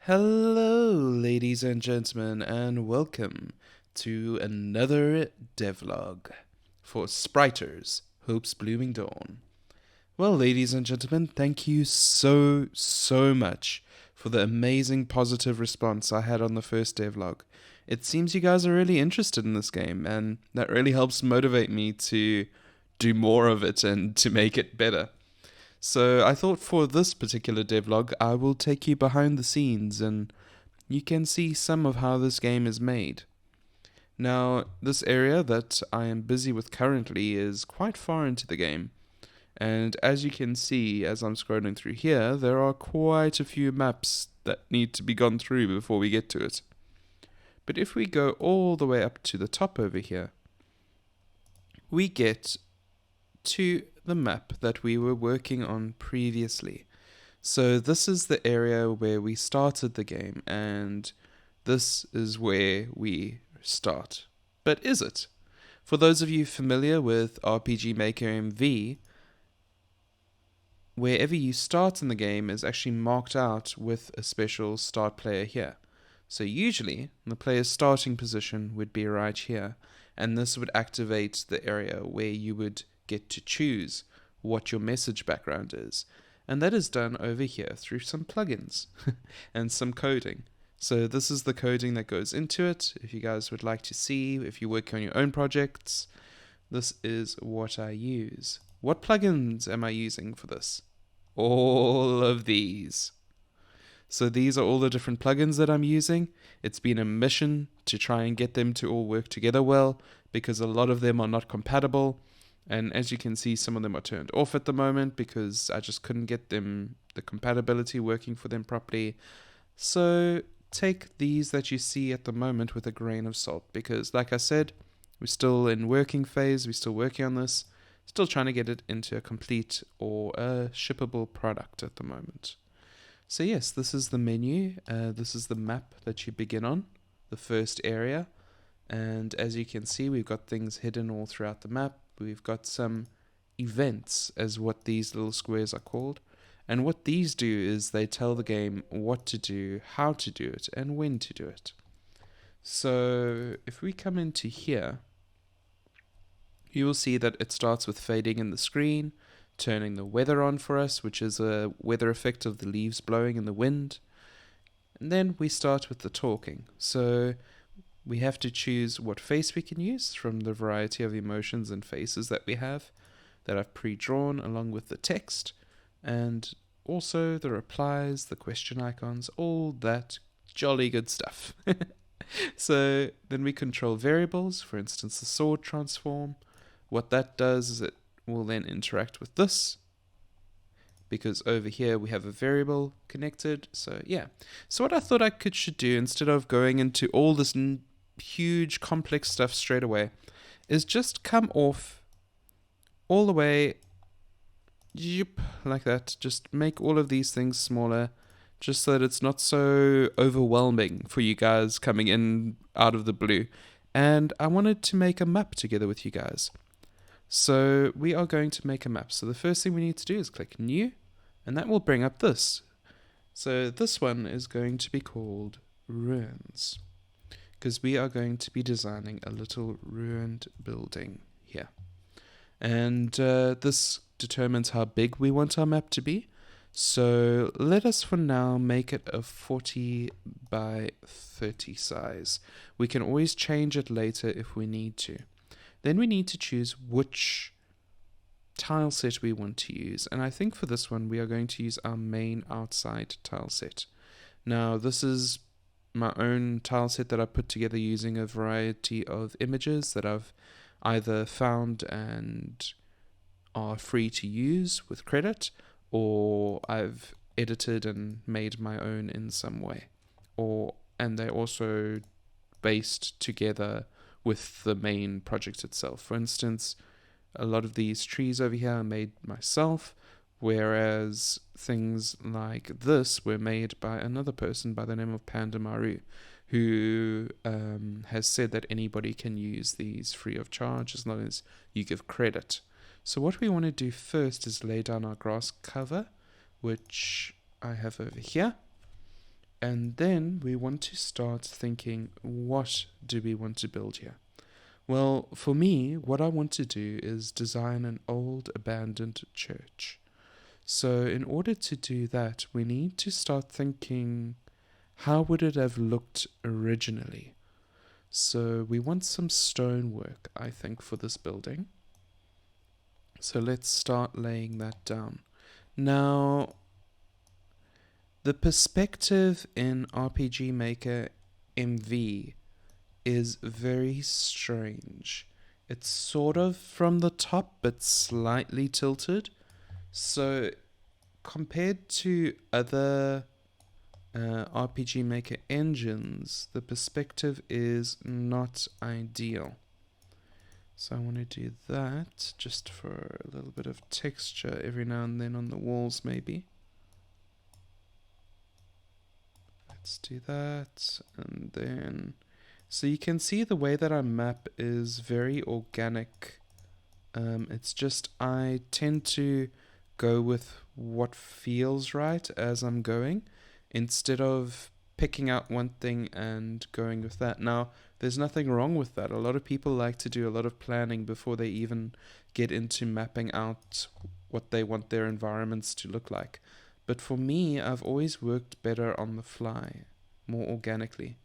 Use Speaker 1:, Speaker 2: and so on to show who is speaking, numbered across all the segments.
Speaker 1: Hello, ladies and gentlemen, and welcome to another devlog for Spriters, Hope's Blooming Dawn. Well, ladies and gentlemen, thank you so much for the amazing positive response I had on the first devlog. It seems you guys are really interested in this game, and that really helps motivate me to do more of it and to make it better. So I thought for this particular devlog, I will take you behind the scenes and you can see some of how this game is made. Now, this area that I am busy with currently is quite far into the game, and as you can see as I'm scrolling through here, there are quite a few maps that need to be gone through before we get to it. But if we go all the way up to the top over here, we get to the map that we were working on previously. So this is the area where we started the game, and this is where we start. But is it? For those of you familiar with RPG Maker MV, wherever you start in the game is actually marked out with a special start player here. So usually, the player's starting position would be right here, and this would activate the area where you would get to choose what your message background is. And that is done over here through some plugins and some coding. So this is the coding that goes into it. If you guys would like to see, if you work on your own projects, this is what I use. What plugins am I using for this? All of these. So these are all the different plugins that I'm using. It's been a mission to try and get them to all work together well, because a lot of them are not compatible. And as you can see, some of them are turned off at the moment because I just couldn't get the compatibility working for them properly. So take these that you see at the moment with a grain of salt, because like I said, we're still in working phase, we're still working on this, still trying to get it into a complete or a shippable product at the moment. So yes, this is the menu, this is the map that you begin on, the first area, and as you can see, we've got things hidden all throughout the map. We've got some events, as what these little squares are called. And what these do is they tell the game what to do, how to do it, and when to do it. So if we come into here, you will see that it starts with fading in the screen, turning the weather on for us, which is a weather effect of the leaves blowing in the wind. And then we start with the talking. So we have to choose what face we can use from the variety of emotions and faces that we have that I've pre-drawn along with the text, and also the replies, the question icons, all that jolly good stuff. So then we control variables, for instance the sword transform. What that does is it will then interact with this, because over here we have a variable connected. So yeah, so what I thought I should do, instead of going into all this huge complex stuff straight away, is just come off all the way, like that. Just make all of these things smaller, just so that it's not so overwhelming for you guys coming in out of the blue. And I wanted to make a map together with you guys. So we are going to make a map. So the first thing we need to do is click new, and that will bring up this. So this one is going to be called Ruins, because we are going to be designing a little ruined building here. And this determines how big we want our map to be. So let us for now make it a 40 by 30 size. We can always change it later if we need to. Then we need to choose which tile set we want to use. And I think for this one we are going to use our main outside tile set. Now this is my own tile set that I put together using a variety of images that I've either found and are free to use with credit, or I've edited and made my own in some way, and they're also based together with the main project itself. For instance, a lot of these trees over here are made myself, whereas things like this were made by another person by the name of Panda Maru, who has said that anybody can use these free of charge as long as you give credit. So what we want to do first is lay down our grass cover, which I have over here. And then we want to start thinking, what do we want to build here? Well, for me, what I want to do is design an old abandoned church. So in order to do that, we need to start thinking, how would it have looked originally? So we want some stonework, I think, for this building. So let's start laying that down. Now, the perspective in RPG Maker MV is very strange. It's sort of from the top but slightly tilted. So compared to other RPG Maker engines, the perspective is not ideal. So I want to do that just for a little bit of texture every now and then on the walls maybe. Let's do that, and then so you can see the way that I map is very organic. It's just I tend to go with what feels right as I'm going instead of picking out one thing and going with that. Now, there's nothing wrong with that. A lot of people like to do a lot of planning before they even get into mapping out what they want their environments to look like. But for me, I've always worked better on the fly, more organically.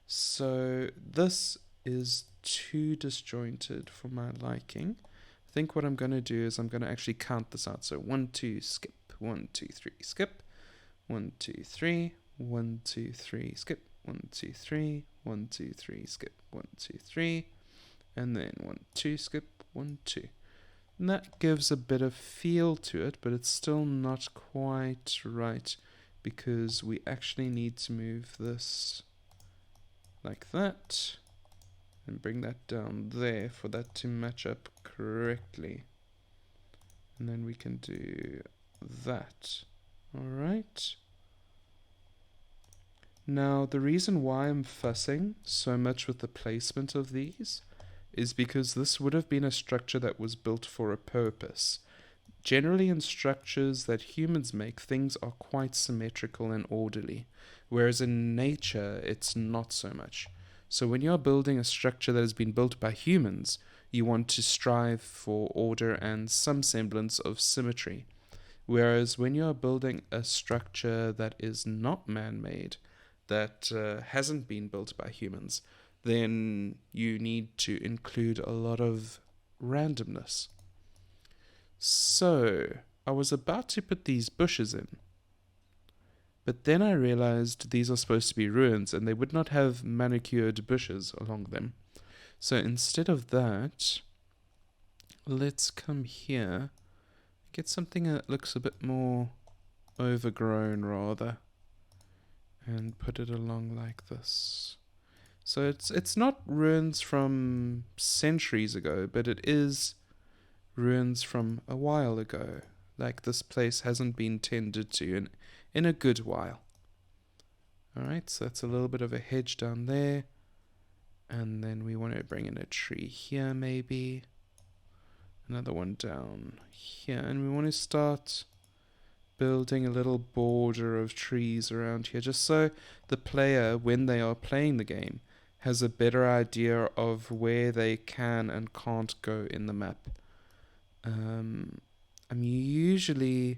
Speaker 1: So this is too disjointed for my liking. I think what I'm going to do is I'm going to actually count this out. So 1, 2, skip, 1, 2, 3, skip, 1, 2, 3, 1, 2, 3, skip, 1, 2, 3, 1, 2, 3, skip, 1, 2, 3, and then 1, 2, skip, 1, 2. And that gives a bit of feel to it, but it's still not quite right because we actually need to move this like that and bring that down there for that to match up correctly. And then we can do that. Alright. Now, the reason why I'm fussing so much with the placement of these is because this would have been a structure that was built for a purpose. Generally, in structures that humans make, things are quite symmetrical and orderly, whereas in nature, it's not so much. So when you're building a structure that has been built by humans, you want to strive for order and some semblance of symmetry. Whereas when you're building a structure that is not man-made, that hasn't been built by humans, then you need to include a lot of randomness. So, I was about to put these bushes in, but then I realized these are supposed to be ruins and they would not have manicured bushes along them. So instead of that, let's come here, get something that looks a bit more overgrown rather, and put it along like this. So it's not ruins from centuries ago, but it is ruins from a while ago. Like this place hasn't been tended to in a good while. Alright, so that's a little bit of a hedge down there. And then we want to bring in a tree here maybe. Another one down here. And we want to start building a little border of trees around here, just so the player, when they are playing the game, has a better idea of where they can and can't go in the map. I'm usually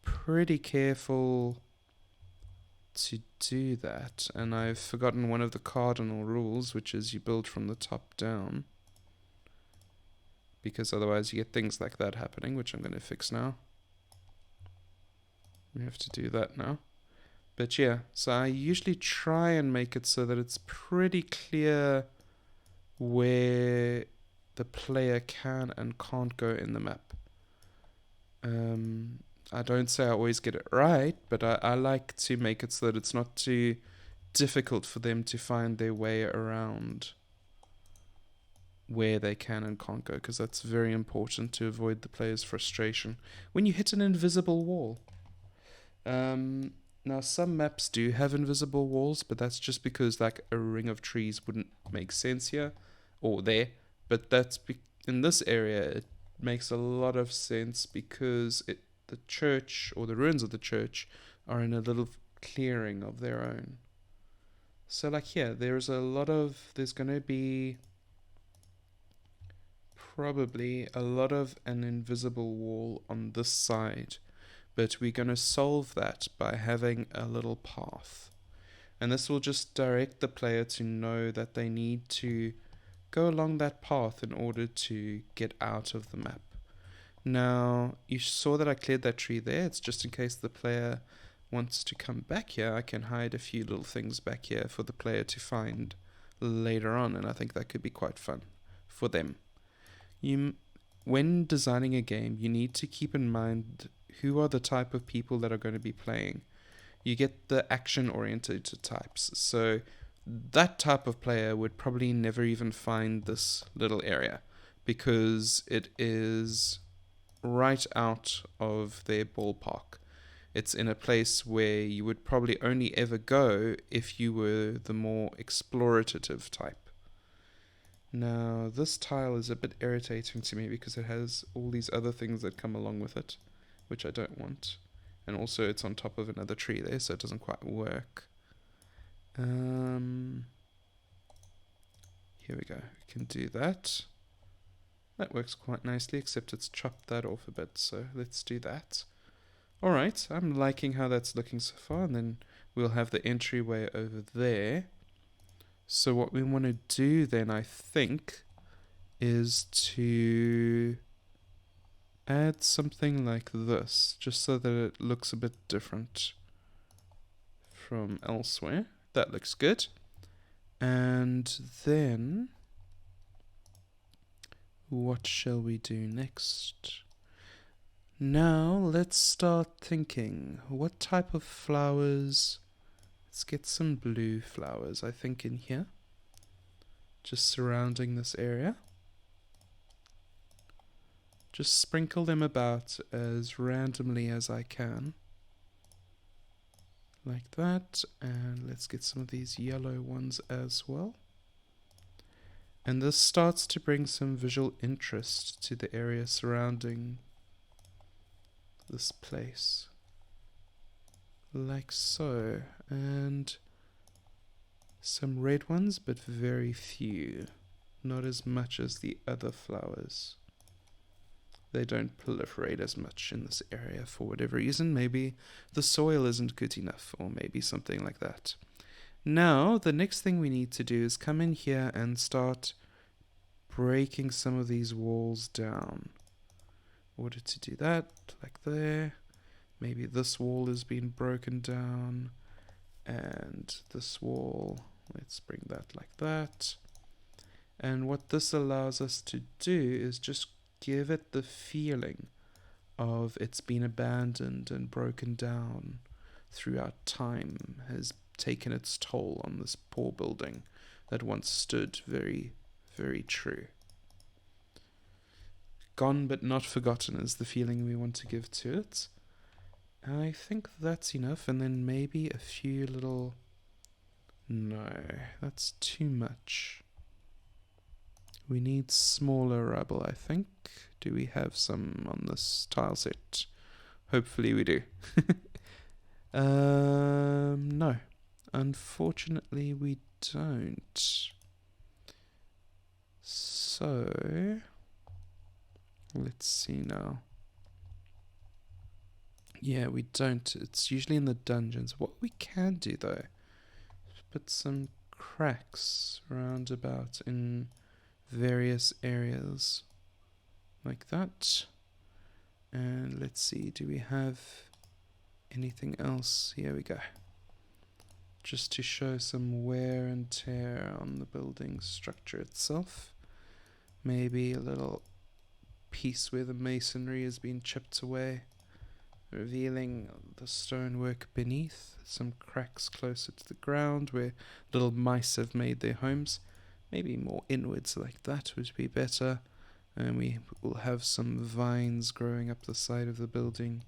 Speaker 1: pretty careful to do that, and I've forgotten one of the cardinal rules, which is you build from the top down, because otherwise you get things like that happening, which I'm going to fix now. We have to do that now. But yeah, so I usually try and make it so that it's pretty clear where the player can and can't go in the map. I don't say I always get it right, but I like to make it so that it's not too difficult for them to find their way around where they can and can't go, because that's very important to avoid the player's frustration when you hit an invisible wall. Now some maps do have invisible walls, but that's just because like a ring of trees wouldn't make sense here or there. But that's in this area it makes a lot of sense because the church or the ruins of the church are in a little clearing of their own. So like here, there's going to be probably a lot of an invisible wall on this side, but we're going to solve that by having a little path. And this will just direct the player to know that they need to go along that path in order to get out of the map. Now, you saw that I cleared that tree there. It's just in case the player wants to come back here. I can hide a few little things back here for the player to find later on, and I think that could be quite fun for them. When designing a game, you need to keep in mind who are the type of people that are going to be playing. You get the action-oriented types. So that type of player would probably never even find this little area because it is right out of their ballpark. It's in a place where you would probably only ever go if you were the more explorative type. Now, this tile is a bit irritating to me because it has all these other things that come along with it, which I don't want. And also it's on top of another tree there, so it doesn't quite work. Here we go. We can do that. That works quite nicely, except it's chopped that off a bit, so let's do that. Alright, I'm liking how that's looking so far, and then we'll have the entryway over there. So what we want to do then, I think, is to add something like this, just so that it looks a bit different from elsewhere. That looks good. And then, what shall we do next? Now, let's start thinking, what type of flowers? Let's get some blue flowers, I think, in here. Just surrounding this area. Just sprinkle them about as randomly as I can. Like that. And let's get some of these yellow ones as well. And this starts to bring some visual interest to the area surrounding this place. Like so. And some red ones, but very few. Not as much as the other flowers. They don't proliferate as much in this area for whatever reason. Maybe the soil isn't good enough, or maybe something like that. Now, the next thing we need to do is come in here and start breaking some of these walls down. In order to do that, like there. Maybe this wall has been broken down. And this wall, let's bring that like that. And what this allows us to do is just give it the feeling of it's been abandoned and broken down throughout time, has taken its toll on this poor building that once stood very, very true. Gone but not forgotten is the feeling we want to give to it. And I think that's enough, and then maybe a few little... No, that's too much. We need smaller rubble, I think. Do we have some on this tile set? Hopefully we do. No. Unfortunately we don't. So, let's see now. Yeah, we don't. It's usually in the dungeons. What we can do, though, is put some cracks round about in various areas. Like that. And let's see, do we have anything else? Here we go. Just to show some wear and tear on the building structure itself. Maybe a little piece where the masonry has been chipped away, revealing the stonework beneath, some cracks closer to the ground where little mice have made their homes. Maybe more inwards like that would be better. And we will have some vines growing up the side of the building,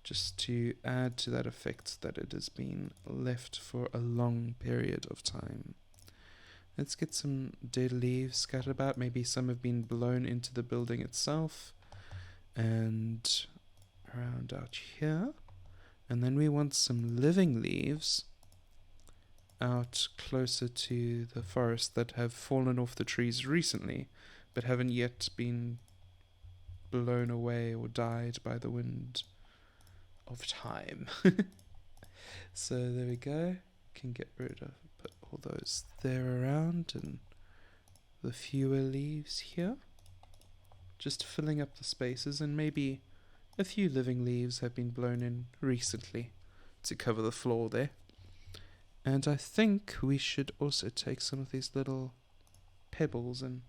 Speaker 1: just to add to that effect that it has been left for a long period of time. Let's get some dead leaves scattered about. Maybe some have been blown into the building itself. And around out here, And then we want some living leaves out closer to the forest that have fallen off the trees recently, but haven't yet been blown away or died by the wind of time. So there we go. Can get rid of, put all those there around, and the fewer leaves here. Just filling up the spaces, and maybe a few living leaves have been blown in recently to cover the floor there. And I think we should also take some of these little pebbles and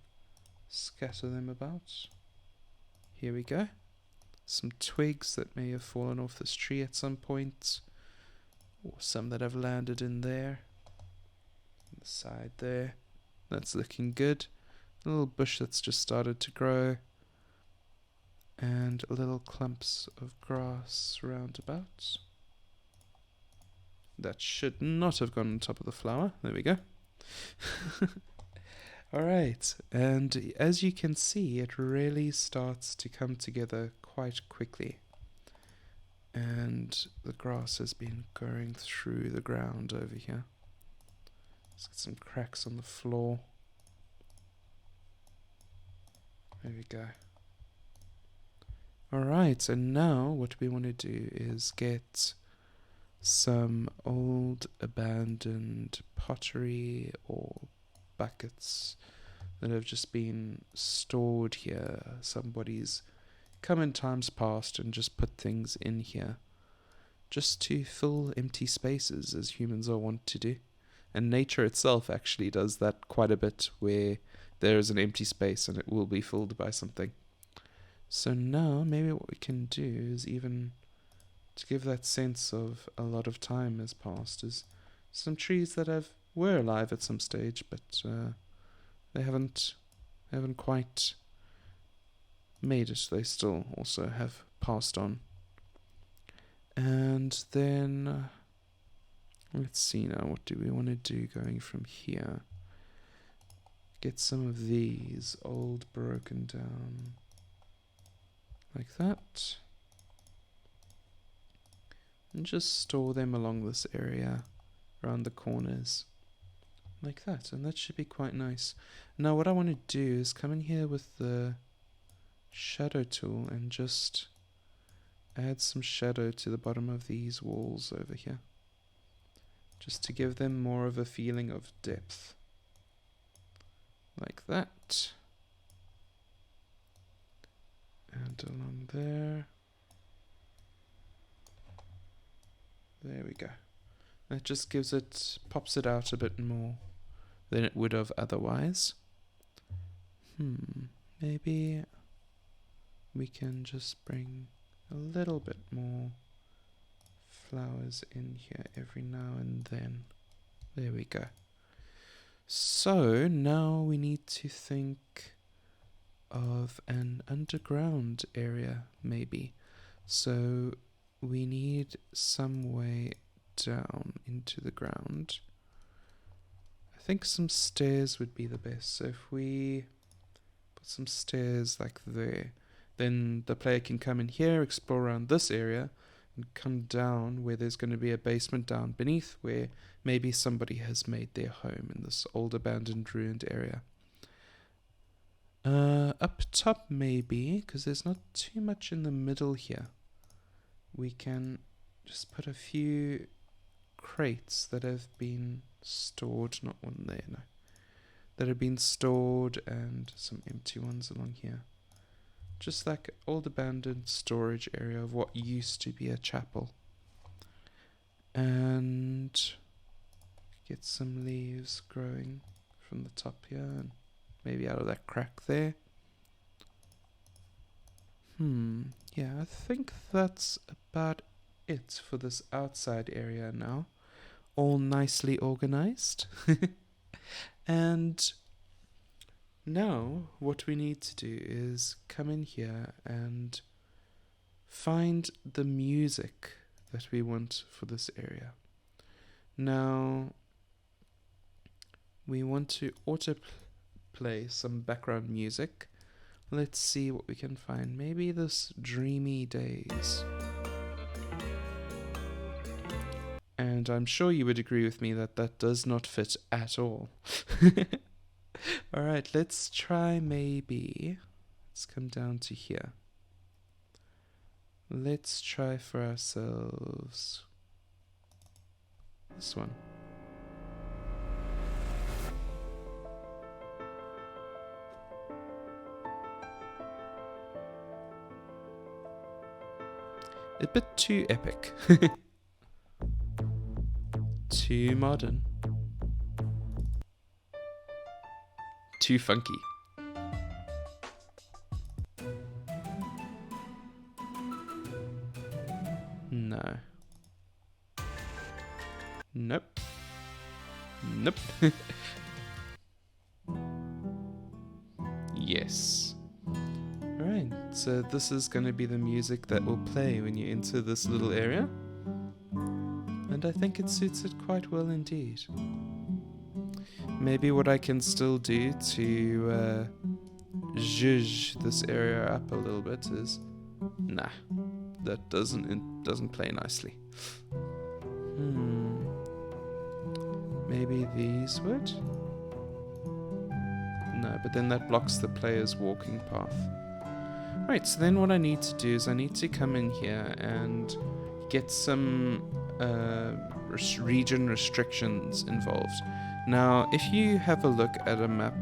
Speaker 1: scatter them about. Here we go. Some twigs that may have fallen off this tree at some point, or some that have landed in there. On the side there. That's looking good. A little bush that's just started to grow. And little clumps of grass round about. That should not have gone on top of the flower. There we go. Alright, and as you can see, it really starts to come together quite quickly. And the grass has been going through the ground over here. Let's get some cracks on the floor. There we go. Alright, and now what we want to do is get some old abandoned pottery or buckets that have just been stored here. Somebody's come in times past and just put things in here just to fill empty spaces, as humans are wont to do. And nature itself actually does that quite a bit, where there is an empty space and it will be filled by something. So now maybe what we can do is, even to give that sense of a lot of time has passed, is some trees that were alive at some stage, but they haven't quite made it. They still also have passed on. And then let's see now, what do we want to do going from here? Get some of these old broken down like that. And just store them along this area, around the corners, like that. And that should be quite nice. Now what I want to do is come in here with the shadow tool and just add some shadow to the bottom of these walls over here. Just to give them more of a feeling of depth. Like that. And along there. There we go. That just gives it, pops it out a bit more than it would have otherwise. Maybe we can just bring a little bit more flowers in here every now and then. There we go. So now we need to think of an underground area, maybe. So we need some way down into the ground. I think some stairs would be the best. So if we put some stairs like there, then the player can come in here, explore around this area, and come down where there's going to be a basement down beneath, where maybe somebody has made their home in this old abandoned ruined area. Up top maybe, because there's not too much in the middle here. We can just put a few crates that have been stored, not one there, no. That have been stored, and some empty ones along here. Just like an old abandoned storage area of what used to be a chapel. And get some leaves growing from the top here, and maybe out of that crack there. Yeah, I think that's about it for this outside area now. All nicely organized. And now what we need to do is come in here and find the music that we want for this area. Now we want to autoplay some background music. Let's see what we can find. Maybe this Dreamy Days. And I'm sure you would agree with me that that does not fit at all. Alright, let's try maybe. Let's come down to here. Let's try for ourselves this one. A bit too epic. Too modern. Too funky. No. Nope. Nope. Yes. Alright, so this is going to be the music that will play when you enter this little area. And I think it suits it quite well indeed. Maybe what I can still do to zhuzh this area up a little bit is... Nah, that doesn't play nicely. Maybe these would? No, but then that blocks the player's walking path. Right, so then what I need to do is I need to come in here and get some region restrictions involved. Now, if you have a look at a map,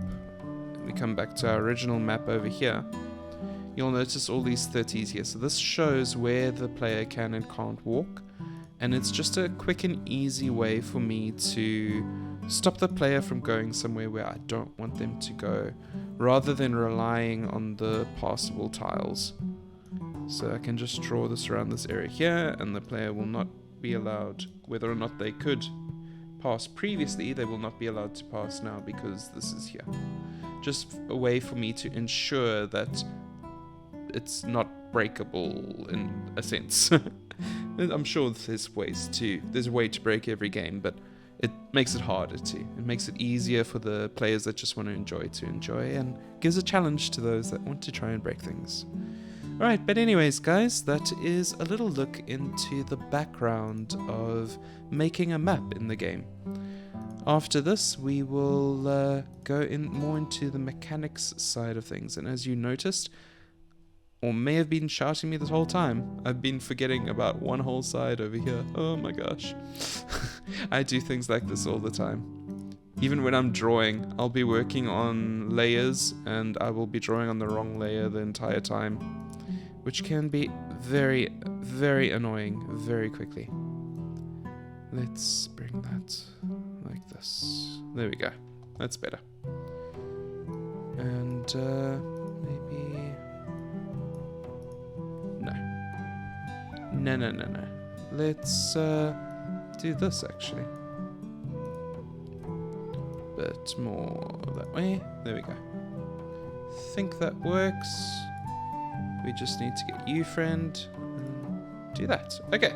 Speaker 1: we come back to our original map over here, you'll notice all these 30s here. So this shows where the player can and can't walk, and it's just a quick and easy way for me to stop the player from going somewhere where I don't want them to go, rather than relying on the passable tiles. So I can just draw this around this area here, and the player will not be allowed, whether or not they could pass previously, they will not be allowed to pass now because this is here. Just a way for me to ensure that it's not breakable in a sense. I'm sure there's a way to break every game, but it makes it harder to. It makes it easier for the players that just want to enjoy, and gives a challenge to those that want to try and break things. Alright, but anyways guys, that is a little look into the background of making a map in the game. After this, we will go more into the mechanics side of things, and as you noticed, or may have been shouting me this whole time, I've been forgetting about one whole side over here. Oh my gosh. I do things like this all the time. Even when I'm drawing, I'll be working on layers, and I will be drawing on the wrong layer the entire time, which can be very, very annoying very quickly. Let's bring that like this. There we go. That's better. And maybe... No. Let's do this actually. Bit more that way. There we go. Think that works. We just need to get you, friend, and do that. Okay.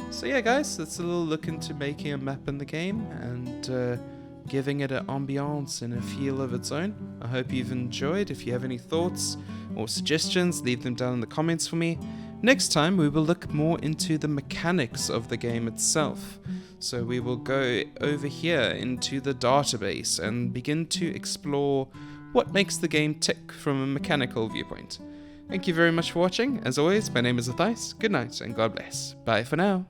Speaker 1: So yeah, guys, that's a little look into making a map in the game and giving it an ambiance and a feel of its own. I hope you've enjoyed. If you have any thoughts or suggestions, leave them down in the comments for me. Next time, we will look more into the mechanics of the game itself. So we will go over here into the database and begin to explore what makes the game tick from a mechanical viewpoint. Thank you very much for watching. As always, my name is Athais. Good night and God bless. Bye for now.